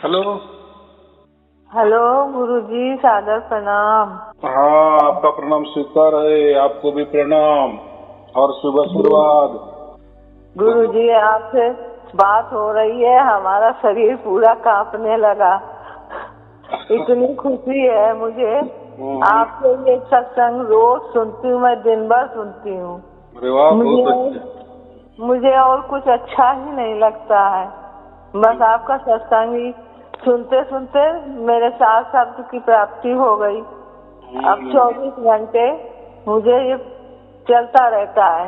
Hello. Hello गुरुजी, सादर प्रणाम। हाँ, आपका प्रणाम स्वीकार है, आपको भी प्रणाम और शुभ आशीर्वाद। गुरुजी, आपसे बात हो रही है, हमारा शरीर पूरा कांपने लगा। इतनी खुशी है मुझे। आपके ये सत्संग रोज सुनती हूँ, मैं दिन भर सुनती हूँ। अरे वाह, बहुत अच्छे। मुझे और कुछ अच्छा ही नहीं लगता है, बस आपका सत्संग ही सुनते सुनते मेरे 7 शब्द की प्राप्ति हो गई। अब 24 घंटे मुझे ये चलता रहता है।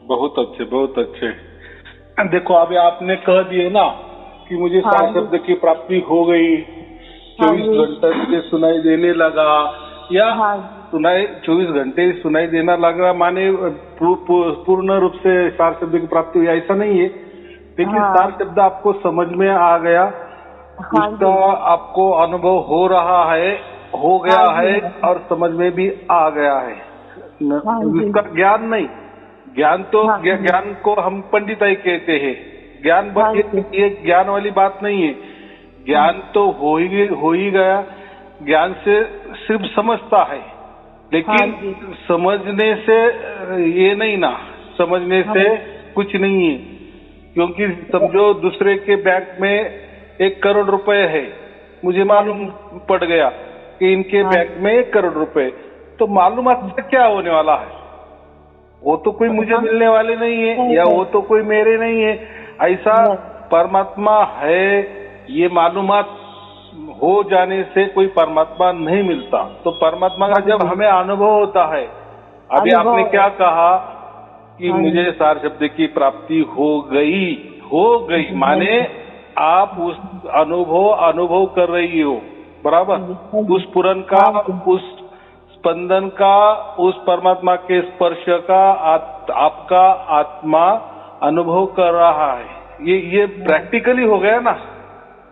बहुत अच्छे, बहुत अच्छे। देखो, अभी आपने कह दिए ना कि मुझे 7 शब्द की प्राप्ति हो गई, 24 घंटे मुझे सुनाई देने लगा, या सुनाई 24 घंटे सुनाई देना लगा, माने पूर्ण रूप से 7 शब्द की प्राप्ति हुई ऐसा नहीं है, लेकिन 7 शब्द आपको समझ में आ गया, उसका आपको अनुभव हो रहा है, हो गया है और समझ में भी आ गया है। इसका ज्ञान नहीं, ज्ञान तो ज्ञान को हम पंडिताई कहते हैं, ज्ञान ये ज्ञान वाली बात नहीं है। ज्ञान तो हो ही गया, ज्ञान से सिर्फ समझता है, लेकिन समझने से ये नहीं ना, समझने से कुछ नहीं है। क्योंकि समझो दूसरे के बैंक में 1 करोड़ रुपए है, मुझे मालूम पड़ गया कि इनके बैंक में 1 करोड़ रुपए, तो मालूमात से क्या होने वाला है? वो तो कोई मुझे मिलने वाले नहीं है, या वो तो कोई मेरे नहीं है। ऐसा परमात्मा है, ये मालूमात हो जाने से कोई परमात्मा नहीं मिलता। तो परमात्मा का जब हमें अनुभव होता है, अभी आपने क्या कहा कि मुझे 7 शब्द की प्राप्ति हो गई, माने आप उस अनुभव कर रही हो, बराबर, उस पूरन का, उस स्पंदन का, उस परमात्मा के स्पर्श का आपका आत्मा अनुभव कर रहा है। ये प्रैक्टिकली हो गया ना।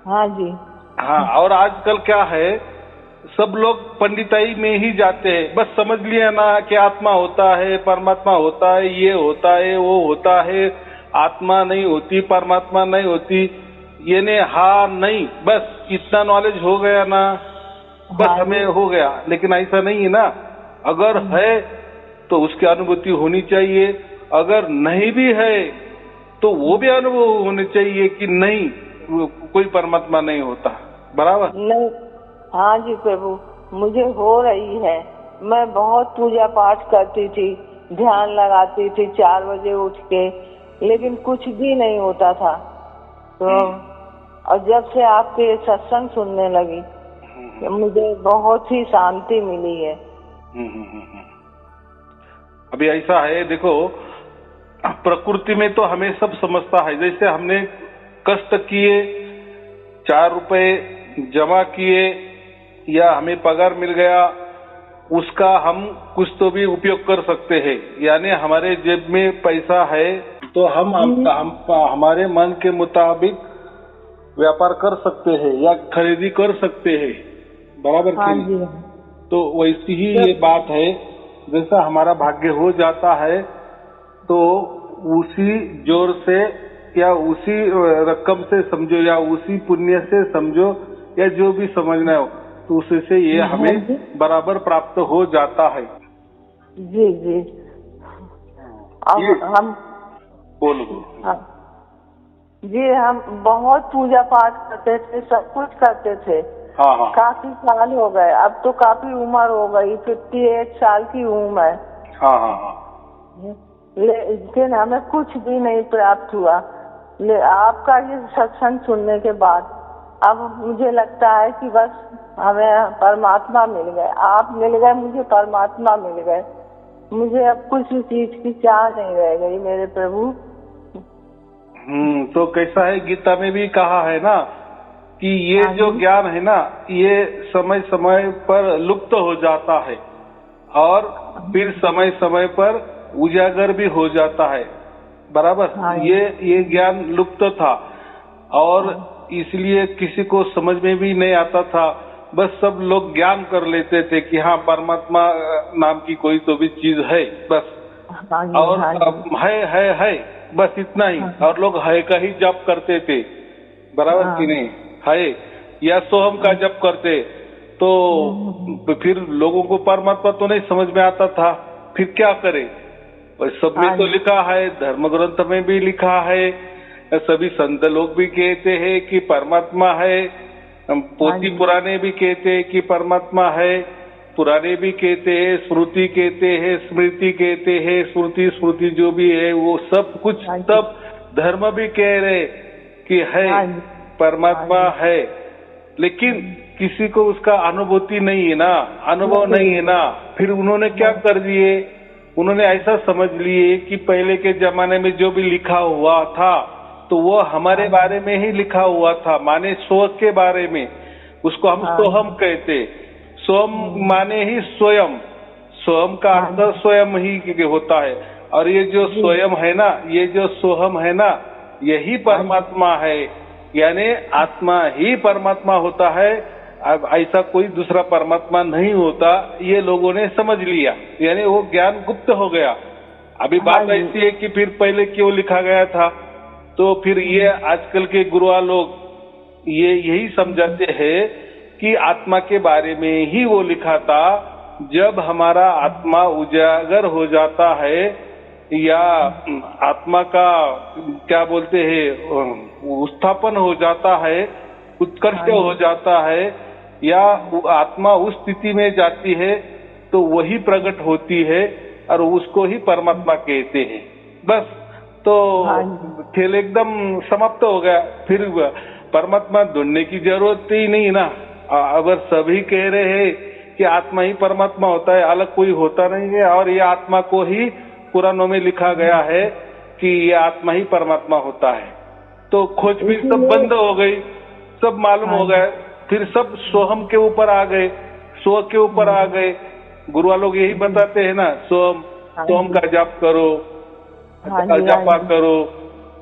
हाँ जी। हाँ, और आजकल क्या है, सब लोग पंडिताई में ही जाते हैं, बस समझ लिया ना कि आत्मा होता है, परमात्मा होता है, ये होता है, वो होता है, आत्मा नहीं होती, परमात्मा नहीं होती, ये ने हाँ नहीं, बस इतना नॉलेज हो गया ना, बस हमें हो गया। लेकिन ऐसा नहीं है ना, अगर है तो उसकी अनुभूति होनी चाहिए, अगर नहीं भी है तो वो भी अनुभव होने चाहिए कि नहीं, कोई परमात्मा नहीं होता, बराबर नहीं। हाँ जी प्रभु, मुझे हो रही है। मैं बहुत पूजा पाठ करती थी, ध्यान लगाती थी 4 बजे उठ के, लेकिन कुछ भी नहीं होता था। तो और जब से आपके सत्संग सुनने लगी, मुझे बहुत ही शांति मिली है। अभी ऐसा है, देखो, प्रकृति में तो हमें सब समझता है। जैसे हमने कष्ट किए, 4 रुपए जमा किए, या हमें पगार मिल गया, उसका हम कुछ तो भी उपयोग कर सकते हैं। यानी हमारे जेब में पैसा है तो हम हमारे मन के मुताबिक व्यापार कर सकते हैं या खरीदी कर सकते हैं, बराबर की? तो वैसी ही ये बात है, जैसा हमारा भाग्य हो जाता है तो उसी जोर से या उसी रकम से समझो, या उसी पुण्य से समझो, या जो भी समझना हो, तो उससे ये हमें बराबर प्राप्त हो जाता है। जी जी। अब हम बोलो। जी, हम बहुत पूजा पाठ करते थे, सब कुछ करते थे। हाँ। काफी साल हो गए, अब तो काफी उम्र हो गई, 58 साल की उम्र है। हाँ। लेकिन हमें कुछ भी नहीं प्राप्त हुआ। आपका ये सत्संग सुनने के बाद अब मुझे लगता है कि बस हमें परमात्मा मिल गए, आप मिल गए, मुझे परमात्मा मिल गए। मुझे अब कुछ चीज की चाह नहीं रह गई मेरे प्रभु। तो कैसा है, गीता में भी कहा है ना कि ये जो ज्ञान है ना, ये समय समय पर लुप्त हो जाता है और फिर समय समय पर उजागर भी हो जाता है, बराबर। ये ज्ञान लुप्त था और इसलिए किसी को समझ में भी नहीं आता था, बस सब लोग ज्ञान कर लेते थे कि हाँ, परमात्मा नाम की कोई तो भी चीज है, बस। और है बस इतना ही, और लोग है का ही जप करते थे। बराबर कि नहीं है, या सोहम का जप करते तो फिर लोगों को परमात्मा तो नहीं समझ में आता था, फिर क्या करे। सब में तो लिखा है, धर्म ग्रंथ में भी लिखा है, सभी संत लोग भी कहते हैं कि परमात्मा है, पोथी पुराने भी कहते हैं कि परमात्मा है, पुराने भी कहते हैं, श्रुति कहते हैं, स्मृति कहते हैं, श्रुति स्मृति जो भी है वो सब कुछ, सब धर्म भी कह रहे कि है, परमात्मा है, लेकिन किसी को उसका अनुभूति नहीं है ना, अनुभव नहीं है ना। फिर उन्होंने क्या कर दिए, उन्होंने ऐसा समझ लिए कि पहले के जमाने में जो भी लिखा हुआ था तो वो हमारे बारे में ही लिखा हुआ था, माने स्व के बारे में, उसको हम सोहम कहते। सोहम माने ही स्वयं, स्वयं का अर्थ स्वयं ही होता है। और ये जो स्वयं है ना, ये जो सोहम है ना, यही परमात्मा है, यानी आत्मा ही परमात्मा होता है। अब ऐसा कोई दूसरा परमात्मा नहीं होता, ये लोगों ने समझ लिया, यानी वो ज्ञान गुप्त हो गया। अभी बात ऐसी है कि फिर पहले क्यों लिखा गया था, तो फिर ये आजकल के गुरुआ लोग ये यही समझाते हैं कि आत्मा के बारे में ही वो लिखा था। जब हमारा आत्मा उजागर हो जाता है या आत्मा का क्या बोलते हैं उत्थापन हो जाता है, उत्कर्ष हो जाता है, या आत्मा उस स्थिति में जाती है तो वही प्रकट होती है और उसको ही परमात्मा कहते हैं। बस, तो खेल एकदम समाप्त हो गया। फिर परमात्मा ढूंढने की जरूरत ही नहीं ना। अगर सभी कह रहे हैं कि आत्मा ही परमात्मा होता है, अलग कोई होता नहीं है, और ये आत्मा को ही पुराणों में लिखा गया है कि ये आत्मा ही परमात्मा होता है, तो खोजबीन सब बंद हो गई, सब मालूम हो गया। फिर सब सोहम के ऊपर आ गए, स्व के ऊपर आ गए। गुरुआ लोग यही बताते हैं ना, सोहम, सोहम का जाप करो, जापा करो,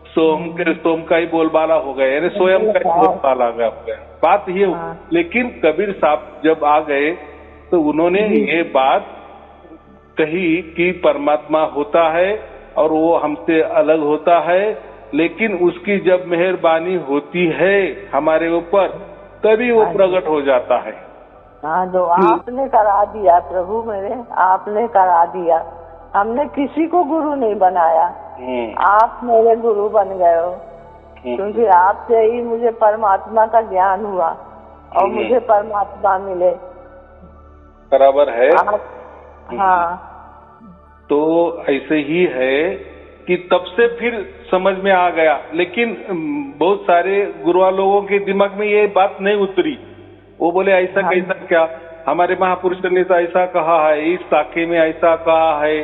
सोम का ही बोलबाला हो गया, यानी स्वयं का ही बोलबाला हो गया। बात ये, लेकिन कबीर साहब जब आ गए तो उन्होंने ये बात कही कि परमात्मा होता है और वो हमसे अलग होता है, लेकिन उसकी जब मेहरबानी होती है हमारे ऊपर तभी वो प्रकट हो जाता है। हाँ, जो आपने करा दिया प्रभु मेरे, आपने करा दिया। हमने किसी को गुरु नहीं बनाया, आप मेरे गुरु बन गए हो, क्योंकि आपसे ही मुझे परमात्मा का ज्ञान हुआ और मुझे परमात्मा मिले। बराबर है। हाँ, तो ऐसे ही है कि तब से फिर समझ में आ गया, लेकिन बहुत सारे गुरुआ लोगों के दिमाग में ये बात नहीं उतरी। वो बोले ऐसा कैसा, क्या हमारे महापुरुषों ने तो ऐसा कहा है, इस साखे में ऐसा कहा है,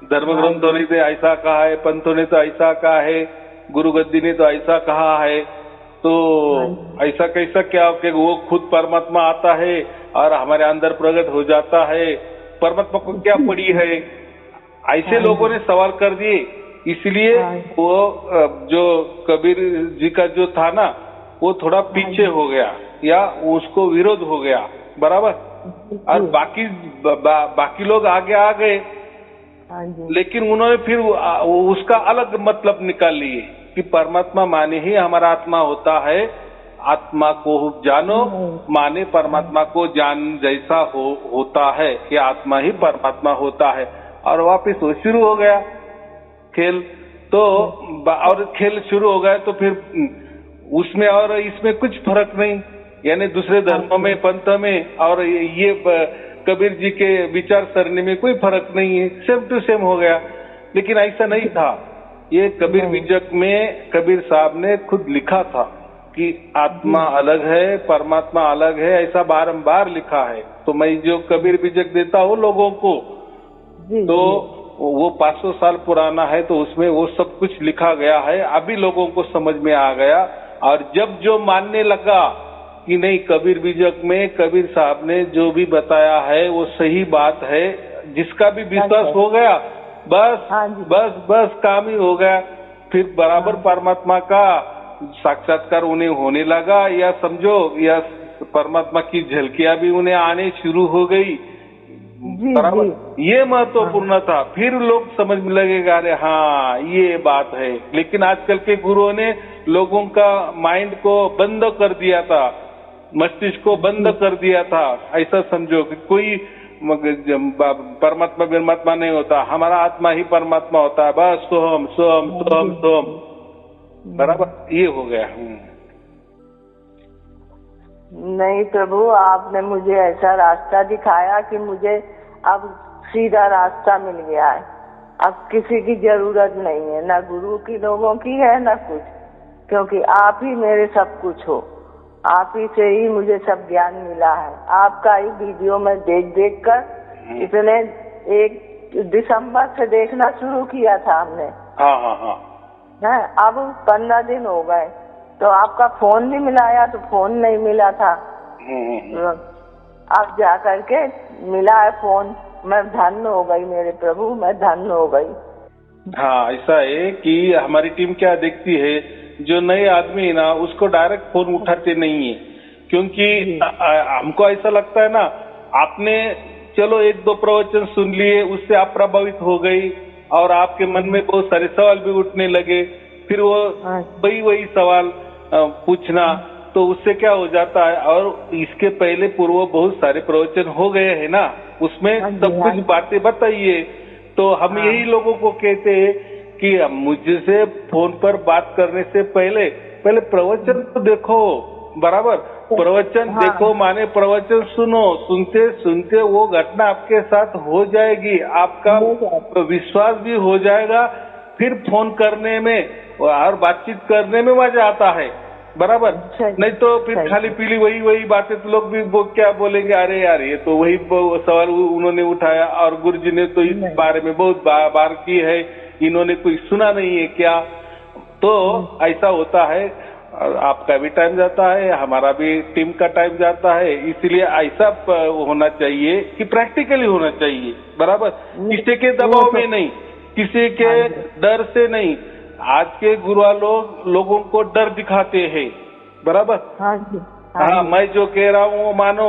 धर्म ग्रंथों ने तो ऐसा कहा है, पंथों ने तो ऐसा कहा है, गुरु गद्दी ने तो ऐसा कहा है, तो ऐसा कैसा क्या कि वो खुद परमात्मा आता है और हमारे अंदर प्रकट हो जाता है, परमात्मा को क्या पड़ी है, ऐसे लोगों ने सवाल कर दिए। इसलिए वो जो कबीर जी का जो था ना, वो थोड़ा पीछे हो गया या उसको विरोध हो गया, बराबर। और बाकी लोग आगे आ गए, लेकिन उन्होंने फिर उसका अलग मतलब निकाल लिए कि परमात्मा माने ही हमारा आत्मा होता है, आत्मा को जानो माने परमात्मा को जान जैसा होता है, कि आत्मा ही परमात्मा होता है। और वापिस वो शुरू हो गया खेल। तो और खेल शुरू हो गया तो फिर उसमें और इसमें कुछ फर्क नहीं, यानी दूसरे धर्मों में, पंथ में और ये कबीर जी के विचार सरणी में कोई फर्क नहीं है, सेम टू सेम हो गया। लेकिन ऐसा नहीं था। ये कबीर बीजक में कबीर साहब ने खुद लिखा था कि आत्मा अलग है, परमात्मा अलग है, ऐसा बारंबार लिखा है। तो मैं जो कबीर बीजक देता हूँ लोगों को, तो वो 500 साल पुराना है, तो उसमें वो सब कुछ लिखा गया है। अभी लोगों को समझ में आ गया। और जब जो मानने लगा कि नहीं, कबीर बीजक में कबीर साहब ने जो भी बताया है वो सही बात है, जिसका भी विश्वास हो गया, बस काम ही हो गया। फिर बराबर परमात्मा का साक्षात्कार उन्हें होने लगा, या समझो या परमात्मा की झलकियां भी उन्हें आने शुरू हो गई। बराबर, ये महत्वपूर्ण था। फिर लोग समझ में लगेगा, अरे हाँ ये बात है। लेकिन आजकल के गुरुओं ने लोगों का माइंड को बंद कर दिया था, मस्तिष्क को बंद कर दिया था। ऐसा समझो कि कोई परमात्मा परमात्मा नहीं होता, हमारा आत्मा ही परमात्मा होता है, बस सोहम सोहम सोहम सोहम, बराबर, ये हो गया। नहीं प्रभु, आपने मुझे ऐसा रास्ता दिखाया कि मुझे अब सीधा रास्ता मिल गया है। अब किसी की जरूरत नहीं है, ना गुरु की, लोगों की है, ना कुछ, क्योंकि आप ही मेरे सब कुछ हो। आप ही से ही मुझे सब ज्ञान मिला है। आपका ही वीडियो में देख देख कर इतने 1 दिसंबर से देखना शुरू किया था हमने। हाँ हाँ हाँ। है, अब 15 दिन हो गए तो आपका फोन नहीं मिलाया, तो फोन नहीं मिला था। अब जा करके मिला है फोन। मैं धन्य हो गई मेरे प्रभु, मैं धन्य हो गई। हाँ, ऐसा है कि हमारी टीम क्या देखती है, जो नए आदमी है ना उसको डायरेक्ट फोन उठाते नहीं है, क्योंकि हमको ऐसा लगता है ना, आपने चलो 1-2 प्रवचन सुन लिए, उससे आप प्रभावित हो गई और आपके मन में बहुत सारे सवाल भी उठने लगे, फिर वो वही सवाल पूछना, तो उससे क्या हो जाता है। और इसके पहले पूर्व बहुत सारे प्रवचन हो गए हैं ना, उसमें सब कुछ बातें बताइए। तो हम यही लोगों को कहते हैं कि मुझसे फोन पर बात करने से पहले प्रवचन तो देखो, बराबर, प्रवचन देखो माने प्रवचन सुनो, सुनते सुनते वो घटना आपके साथ हो जाएगी, आपका विश्वास भी हो जाएगा, फिर फोन करने में और बातचीत करने में मजा आता है, बराबर। नहीं तो फिर खाली पीली वही बातें, तो लोग भी क्या बोलेंगे, अरे यार ये तो वही सवाल उन्होंने उठाया और गुरुजी ने तो इस बारे में बहुत बार की है, इन्होंने कोई सुना नहीं है क्या। तो ऐसा होता है, आपका भी टाइम जाता है, हमारा भी टीम का टाइम जाता है। इसीलिए ऐसा होना चाहिए कि प्रैक्टिकली होना चाहिए, बराबर, किसी के दबाव में नहीं, किसी के डर से नहीं। आज के गुरु लोगों को डर दिखाते हैं, बराबर। हाँ, मैं जो कह रहा हूँ वो मानो,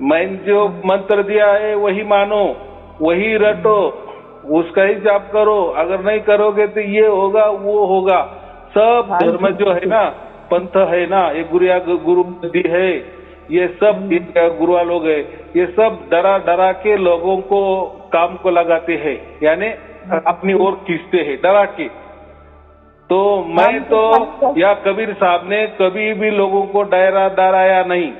मैंने जो मंत्र दिया है वही मानो, वही रटो, उसका ही जाप करो, अगर नहीं करोगे तो ये होगा वो होगा। सब धर्म जो है ना, पंथ है ना, ये गुरु है, ये सब गुरुआ लोग है, ये सब डरा के लोगों को काम को लगाते हैं, यानी अपनी ओर खींचते हैं डरा के। तो मैं तो या कबीर साहब ने कभी भी लोगों को डराया नहीं,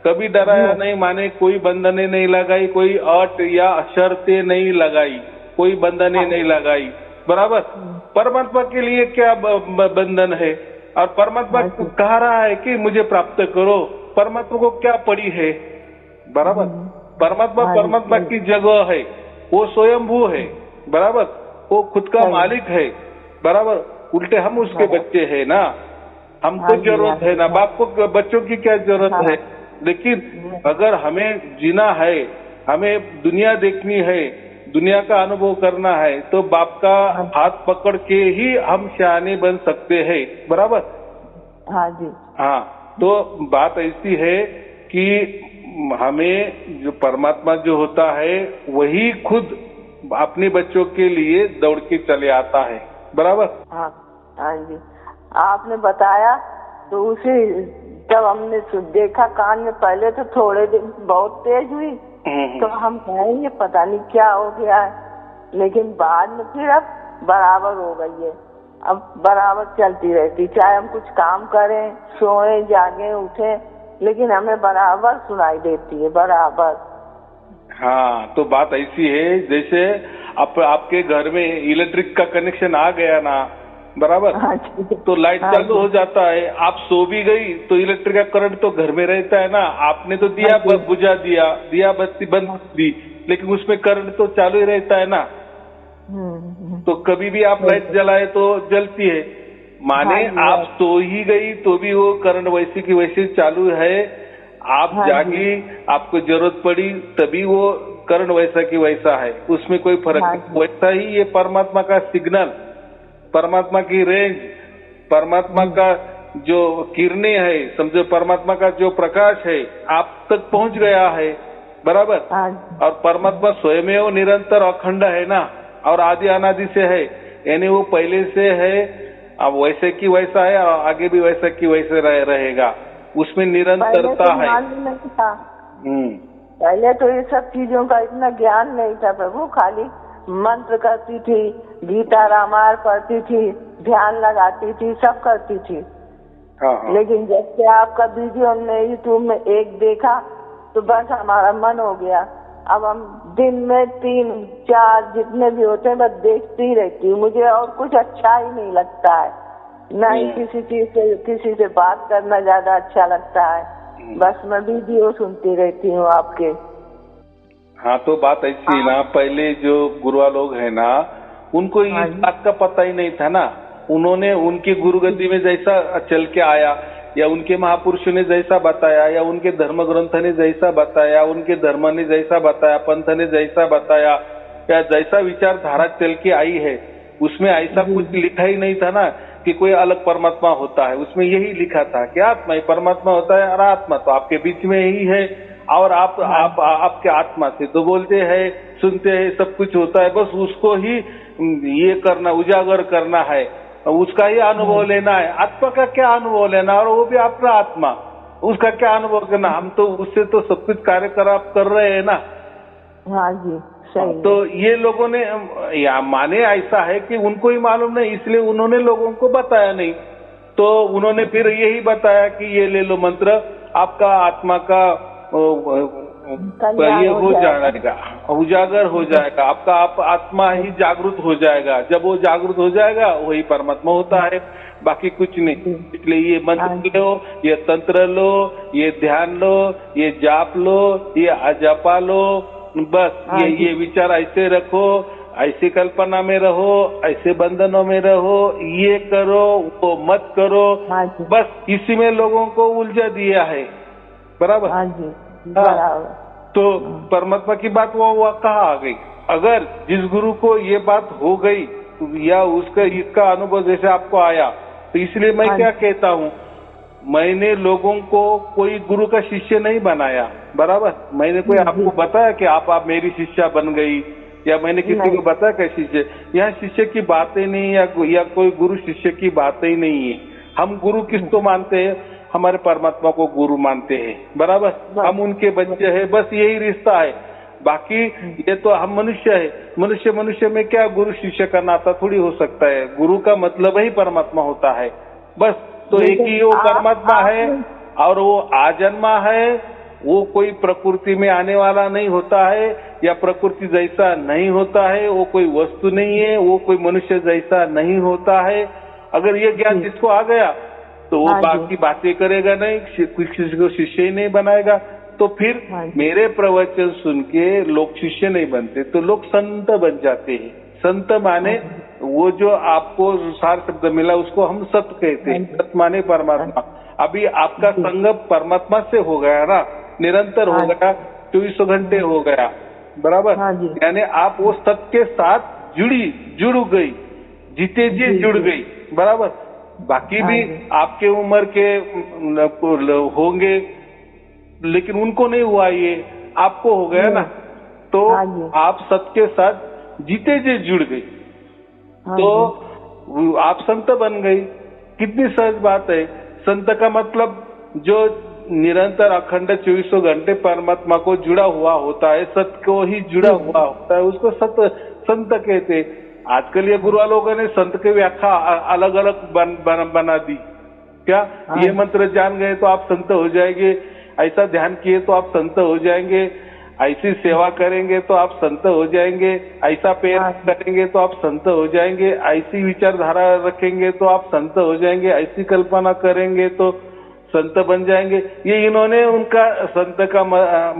कभी डराया नहीं, माने कोई बंधने नहीं लगाई, कोई अट या शर्तें नहीं लगाई, कोई बंधने नहीं लगाई, बराबर। परमात्मा के लिए क्या बंधन है, और परमात्मा कह रहा है कि मुझे प्राप्त करो, परमात्मा को क्या पड़ी है, बराबर। परमात्मा की जगह है, वो स्वयंभू है, बराबर, वो खुद का मालिक है, बराबर। उल्टे हम उसके बच्चे हैं ना, हमको जरूरत है ना, बाप को बच्चों की क्या जरूरत है। लेकिन अगर हमें जीना है, हमें दुनिया देखनी है, दुनिया का अनुभव करना है, तो बाप का हाथ पकड़ के ही हम सियाने बन सकते हैं, बराबर। हाँ जी। हाँ, तो बात ऐसी है कि हमें जो परमात्मा जो होता है वही खुद अपने बच्चों के लिए दौड़ के चले आता है, बराबर। हाँ जी, आपने बताया तो उसे जब हमने देखा कान में, पहले तो थोड़े दिन बहुत तेज हुई, तो हम कहेंगे पता नहीं क्या हो गया है, लेकिन बाद में फिर अब बराबर हो गई है। अब बराबर चलती रहती, चाहे हम कुछ काम करें, सोए जागे उठे, लेकिन हमें बराबर सुनाई देती है, बराबर। हाँ, तो बात ऐसी है जैसे आपके घर में इलेक्ट्रिक का कनेक्शन आ गया ना, बराबर। तो लाइट चालू हो जाता है, आप सो भी गई तो इलेक्ट्रिक का करंट तो घर में रहता है ना, आपने तो दिया बुझा दिया बत्ती बंद दी, लेकिन उसमें करंट तो चालू ही रहता है ना। तो कभी भी आप लाइट जलाए तो जलती है, माने आप सो ही गई तो भी वो करंट वैसे की वैसे चालू है, आप जागी, आपको जरूरत पड़ी तभी वो करंट वैसा की वैसा है, उसमें कोई फर्क नहीं। वैसा ही ये परमात्मा का सिग्नल, परमात्मा की रेंज, परमात्मा का जो किरणें है, समझो परमात्मा का जो प्रकाश है आप तक पहुंच गया है, बराबर। हाँ और परमात्मा स्वयं वो निरंतर अखंड है ना, और आदि अनादि से है, यानी वो पहले से है, अब वैसे की वैसा है और आगे भी वैसा की वैसे रहेगा, उसमें निरंतरता है। नहीं था, पहले तो ये सब चीजों का इतना ज्ञान नहीं था प्रभु, खाली मंत्र करती थी, गीता रामायण पढ़ती थी, ध्यान लगाती थी, सब करती थी। हाँ। लेकिन जब से आपका वीडियो हमने यूट्यूब में एक देखा तो बस हमारा मन हो गया। अब हम दिन में 3-4 जितने भी होते हैं बस देखती रहती हूँ, मुझे और कुछ अच्छा ही नहीं लगता है, न ही किसी से बात करना ज्यादा अच्छा लगता है, बस मैं वीडियो सुनती रहती हूँ आपके। हाँ, तो बात ऐसी ना, पहले जो गुरुआ लोग है ना, उनको इस बात का पता ही नहीं था ना, उन्होंने उनकी गुरुगति में जैसा चल के आया, या उनके महापुरुषों ने जैसा बताया, या उनके धर्म ग्रंथ ने जैसा बताया, उनके धर्म ने जैसा बताया, पंथ ने जैसा बताया, या जैसा विचारधारा चल के आई है, उसमें ऐसा कुछ लिखा ही नहीं था ना कि कोई अलग परमात्मा होता है। उसमें यही लिखा था कि आत्मा ही परमात्मा होता है, और आत्मा तो आपके बीच में ही है, और आपके आत्मा से तो बोलते हैं, सुनते हैं, सब कुछ होता है, बस उसको ही ये करना, उजागर करना है, उसका ही अनुभव लेना है। आत्मा का क्या अनुभव लेना, और वो भी अपना आत्मा, उसका क्या अनुभव करना, हम तो उससे तो सब कुछ कार्यकलाप कर रहे हैं ना। हाँ जी, सही। तो ये लोगों ने या माने ऐसा है कि उनको ही मालूम नहीं, इसलिए उन्होंने लोगों को बताया नहीं। तो उन्होंने फिर यही बताया कि ये ले लो मंत्र, आपका आत्मा का ये हो जाएगा, उजागर हो जाएगा, आपका आत्मा ही जागृत हो जाएगा। जब वो जागृत हो जाएगा वही परमात्मा होता है, बाकी कुछ नहीं। इसलिए ये मंत्र लो, ये तंत्र लो, ये ध्यान लो, ये जाप लो, ये अजपा लो, बस ये विचार ऐसे रखो, ऐसी कल्पना में रहो, ऐसे बंधनों में रहो, ये करो वो मत करो, बस इसी में लोगों को उलझा दिया है, बराबर। तो परमात्मा की बात वो कहाँ आ गई? अगर जिस गुरु को ये बात हो गई, या इसका अनुभव जैसे आपको आया, तो इसलिए मैं क्या कहता हूँ, मैंने लोगों को कोई गुरु का शिष्य नहीं बनाया, बराबर। मैंने कोई आपको बताया कि आप मेरी शिष्या बन गई, या मैंने किसी को बताया क्या शिष्य, यहाँ शिष्य की बातें नहीं, या कोई गुरु शिष्य की बातें ही नहीं है। हम गुरु किसको मानते हैं? हमारे परमात्मा को गुरु मानते हैं, बराबर। हम उनके बच्चे हैं, बस यही रिश्ता है। बाकी ये तो हम मनुष्य है, मनुष्य में क्या गुरु शिष्य का नाता थोड़ी हो सकता है। गुरु का मतलब ही परमात्मा होता है, बस। तो एक ही वो परमात्मा है, और वो आजन्मा है, वो कोई प्रकृति में आने वाला नहीं होता है, या प्रकृति जैसा नहीं होता है, वो कोई वस्तु नहीं है, वो कोई मनुष्य जैसा नहीं होता है। अगर ये ज्ञान जिसको आ गया तो वो बाकी बातें करेगा नहीं, किसी को शिष्य ही नहीं बनाएगा। तो फिर मेरे प्रवचन सुन के लोग शिष्य नहीं बनते, तो लोग संत बन जाते हैं। संत माने वो जो आपको सार शब्द मिला उसको हम सत कहते हैं। सत माने परमात्मा। अभी आपका संग परमात्मा से हो गया ना, निरंतर हो गया, 24 घंटे हो गया, बराबर। यानी आप वो सत के साथ जुड़ गई, जीते जी जुड़ गई, बराबर। बाकी भी आपके उम्र के होंगे, लेकिन उनको नहीं हुआ, ये आपको हो गया ना, तो आप सत के साथ जीते जी जुड़ गई, तो आप संत बन गई। कितनी सहज बात है। संत का मतलब जो निरंतर अखंड 24 घंटे परमात्मा को जुड़ा हुआ होता है, सत को ही जुड़ा हुआ होता है, उसको संत कहते। आजकल ये गुरु लोगों ने संत की व्याख्या अलग अलग बना दी। क्या ये मंत्र जान गए तो आप संत हो जाएंगे, ऐसा ध्यान किए तो आप संत हो जाएंगे, ऐसी सेवा करेंगे तो आप संत हो जाएंगे, ऐसा पेड़ करेंगे तो आप संत हो जाएंगे, ऐसी विचारधारा रखेंगे तो आप संत हो जाएंगे, ऐसी कल्पना करेंगे तो संत बन जाएंगे। ये इन्होंने उनका संत का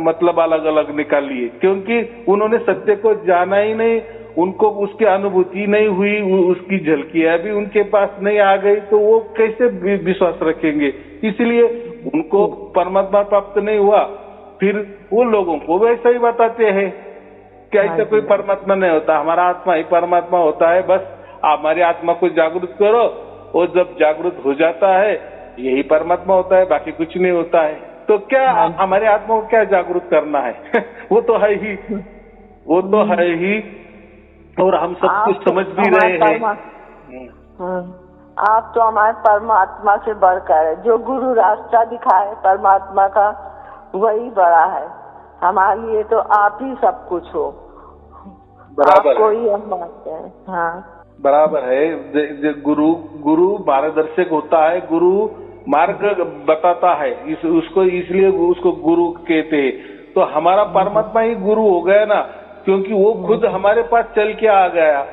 मतलब अलग अलग निकाल लिए, क्योंकि उन्होंने सत्य को जाना ही नहीं, उनको उसकी अनुभूति नहीं हुई, उसकी झलकी अभी उनके पास नहीं आ गई, तो वो कैसे विश्वास रखेंगे। इसलिए उनको परमात्मा प्राप्त नहीं हुआ। फिर वो लोगों को वैसा ही बताते हैं कि ऐसा कोई परमात्मा नहीं होता, हमारा आत्मा ही परमात्मा होता है, बस हमारी आत्मा को जागृत करो, और जब जागृत हो जाता है यही परमात्मा होता है, बाकी कुछ नहीं होता है। तो क्या हमारे आत्मा को क्या जागरूक करना है? वो तो है ही, वो तो है ही, और हम सब कुछ समझ भी रहे हैं। आप तो हमारे परमात्मा से बढ़कर है। जो गुरु रास्ता दिखाए परमात्मा का, वही बड़ा है हमारे लिए। तो आप ही सब कुछ हो, आपको ही हम मानते हैं। हाँ, बराबर है। गुरु मार्गदर्शक होता है, गुरु मार्ग बताता है, उसको इसलिए उसको गुरु कहते हैं। तो हमारा परमात्मा ही गुरु हो गया ना, क्योंकि वो खुद हमारे पास चल के आ गया।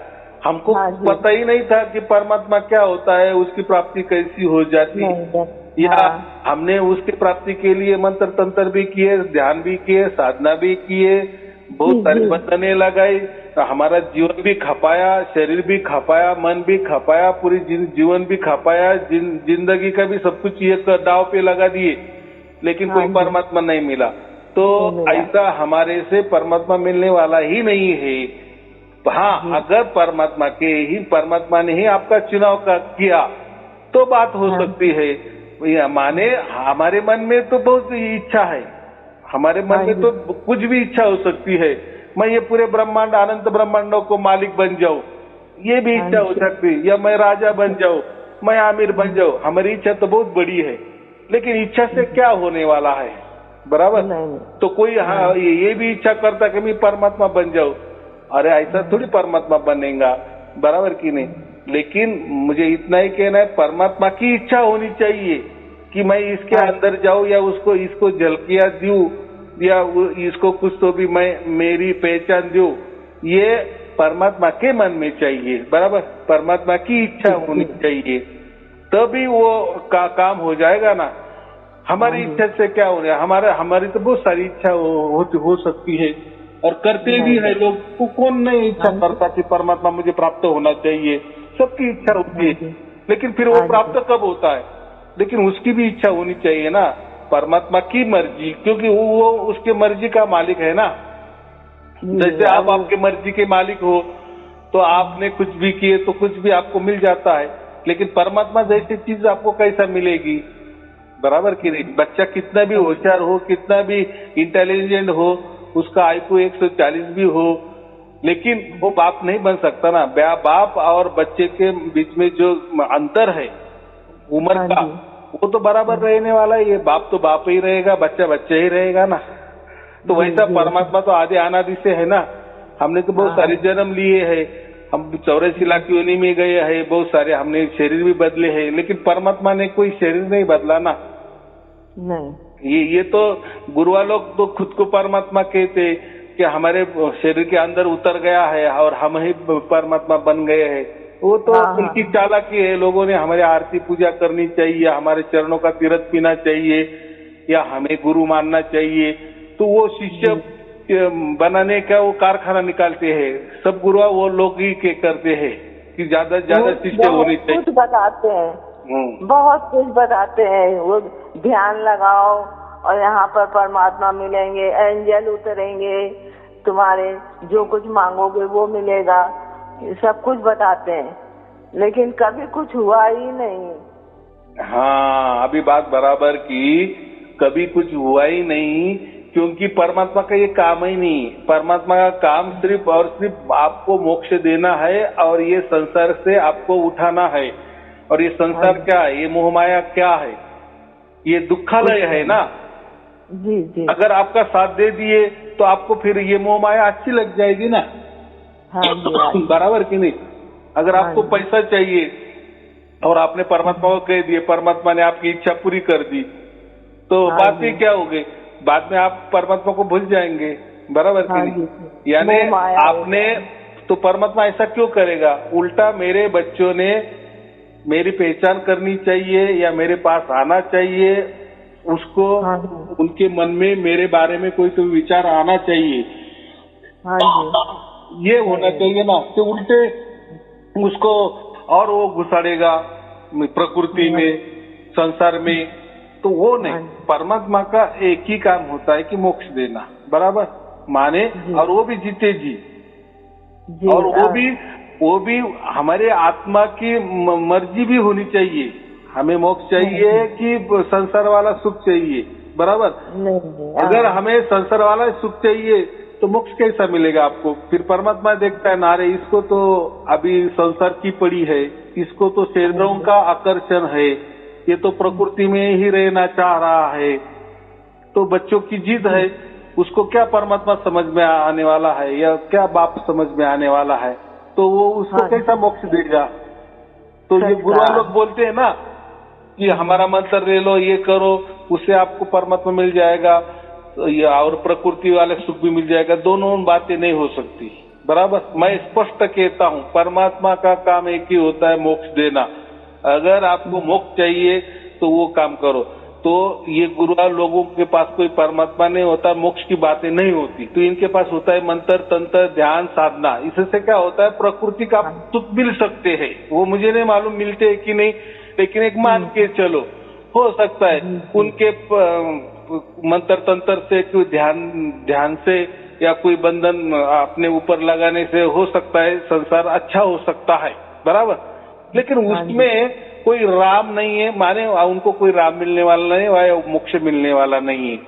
हमको पता ही नहीं था कि परमात्मा क्या होता है, उसकी प्राप्ति कैसी हो जाती है, या हमने उसकी प्राप्ति के लिए मंत्र तंत्र भी किए, ध्यान भी किए, साधना भी किए, बहुत सारी बंधने लगाई, हमारा जीवन भी खपाया, शरीर भी खपाया, मन भी खपाया, पूरी जीवन भी खपाया, जिंदगी का भी सब कुछ एक दाव पे लगा दिए, लेकिन कोई परमात्मा नहीं मिला। तो ऐसा हमारे से परमात्मा मिलने वाला ही नहीं है। हाँ, अगर परमात्मा ने ही आपका चुनाव किया तो बात हो सकती है। माने हमारे मन में तो बहुत इच्छा है, हमारे मन में तो कुछ भी इच्छा हो सकती है। मैं ये पूरे ब्रह्मांड, अनंत ब्रह्मांडों को मालिक बन जाऊं, ये भी इच्छा हो सकती है, या मैं राजा बन जाऊं, मैं आमिर बन जाऊं। हमारी इच्छा तो बहुत बड़ी है, लेकिन इच्छा से क्या होने वाला है? बराबर। तो कोई ये भी इच्छा करता कि मैं परमात्मा बन जाऊं। अरे ऐसा थोड़ी परमात्मा बनेगा, बराबर की नहीं। लेकिन मुझे इतना ही कहना है, परमात्मा की इच्छा होनी चाहिए कि मैं इसके अंदर जाऊं, या इसको झलकियां दूं, या इसको कुछ तो भी मैं मेरी पहचान दूं। ये परमात्मा के मन में चाहिए, बराबर। परमात्मा की इच्छा होनी चाहिए, तभी वो काम हो जाएगा ना। हमारी इच्छा से क्या हो रहा है? हमारी तो बहुत सारी इच्छा हो सकती है, और करते भी है लोग। कौन नहीं इच्छा करता कि परमात्मा मुझे प्राप्त होना चाहिए? सबकी इच्छा होती है, लेकिन फिर वो प्राप्त कब होता है? लेकिन उसकी भी इच्छा होनी चाहिए ना, परमात्मा की मर्जी, क्योंकि वो उसके मर्जी का मालिक है ना। जैसे आप आपके मर्जी के मालिक हो, तो आपने कुछ भी किए तो कुछ भी आपको मिल जाता है, लेकिन परमात्मा जैसी चीज आपको कैसा मिलेगी? बराबर की नहीं। बच्चा कितना भी होशियार हो, कितना भी इंटेलिजेंट हो, उसका IQ 140 भी हो, लेकिन वो बाप नहीं बन सकता ना। बाप और बच्चे के बीच में जो अंतर है उम्र का, वो तो बराबर रहने वाला है। ये बाप तो बाप ही रहेगा, बच्चा बच्चा ही रहेगा ना। तो वैसा परमात्मा तो आदि अनादि से है ना। हमने तो बहुत सारे जन्म लिए हैं, हम 84 लाख योनि में गए हैं, बहुत सारे हमने शरीर भी बदले हैं, लेकिन परमात्मा ने कोई शरीर नहीं बदला ना। नहीं, ये तो गुरुआ लोग तो खुद को परमात्मा कहते कि हमारे शरीर के अंदर उतर गया है और हम ही परमात्मा बन गए हैं। वो तो उनकी चालाकी है। लोगों ने हमारी आरती पूजा करनी चाहिए, हमारे चरणों का तीर्थ पीना चाहिए, या हमें गुरु मानना चाहिए, तो वो शिष्य बनाने का वो कारखाना निकालते हैं। सब गुरुआ वो लोग ही के करते हैं कि ज्यादा शिष्य होने चाहिए। कुछ बताते हैं, बहुत कुछ बताते हैं। वो ध्यान लगाओ और यहाँ पर परमात्मा मिलेंगे, एंजल उतरेंगे, तुम्हारे जो कुछ मांगोगे वो मिलेगा, सब कुछ बताते हैं, लेकिन कभी कुछ हुआ ही नहीं। हाँ, अभी बात बराबर की, कभी कुछ हुआ ही नहीं, क्योंकि परमात्मा का ये काम ही नहीं। परमात्मा का काम सिर्फ और सिर्फ आपको मोक्ष देना है, और ये संसार से आपको उठाना है। और ये संसार क्या है? ये मोहमाया क्या है? ये दुखालय है ना। जी। अगर आपका साथ दे दिए तो आपको फिर ये मोहमाया अच्छी लग जाएगी ना। बराबर की नहीं। अगर आपको पैसा चाहिए और आपने परमात्मा को कह दिए, परमात्मा ने आपकी इच्छा पूरी कर दी, तो बात ही क्या होगी? बाद में आप परमात्मा को भूल जाएंगे, बराबर की नहीं। यानी आपने तो परमात्मा ऐसा क्यों करेगा? उल्टा मेरे बच्चों ने मेरी पहचान करनी चाहिए, या मेरे पास आना चाहिए, उसको उनके मन में मेरे बारे में कोई तो विचार आना चाहिए। ये होना चाहिए ना। तो उल्टे उसको और वो घुसाड़ेगा प्रकृति में, संसार में, तो वो नहीं। परमात्मा का एक ही काम होता है कि मोक्ष देना, बराबर माने, और वो भी जीते जी। और वो भी हमारे आत्मा की मर्जी भी होनी चाहिए। हमें मोक्ष चाहिए कि संसार वाला सुख चाहिए, बराबर। नहीं, अगर हमें संसार वाला सुख चाहिए तो मोक्ष कैसा मिलेगा आपको? फिर परमात्मा देखता है नारे इसको तो अभी संसार की पड़ी है, इसको तो शरीरों का आकर्षण है, ये तो प्रकृति में ही रहना चाह रहा है, तो बच्चों की जिद है, उसको क्या परमात्मा समझ में आने वाला है या क्या बाप समझ में आने वाला है, तो वो उसको कैसा मोक्ष देगा? तो ये गुरु लोग बोलते हैं ना कि हमारा मंत्र ले लो, ये करो, उससे आपको परमात्मा मिल जाएगा और प्रकृति वाले सुख भी मिल जाएगा। दोनों बातें नहीं हो सकती, बराबर। मैं स्पष्ट कहता हूँ, परमात्मा का काम एक ही होता है, मोक्ष देना। अगर आपको मोक्ष चाहिए तो वो काम करो। तो ये गुरु लोगों के पास कोई परमात्मा नहीं होता, मोक्ष की बातें नहीं होती, तो इनके पास होता है मंत्र, तंत्र, ध्यान, साधना। इससे क्या होता है, प्रकृति का सुख मिल सकते हैं। वो मुझे नहीं मालूम मिलते है कि नहीं, लेकिन एक मान के चलो हो सकता है उनके मंत्र तंत्र से, कोई ध्यान से या कोई बंधन अपने ऊपर लगाने से हो सकता है संसार अच्छा हो सकता है, बराबर। लेकिन उसमें कोई राम नहीं है, माने उनको कोई राम मिलने वाला नहीं है, मोक्ष मिलने वाला नहीं है।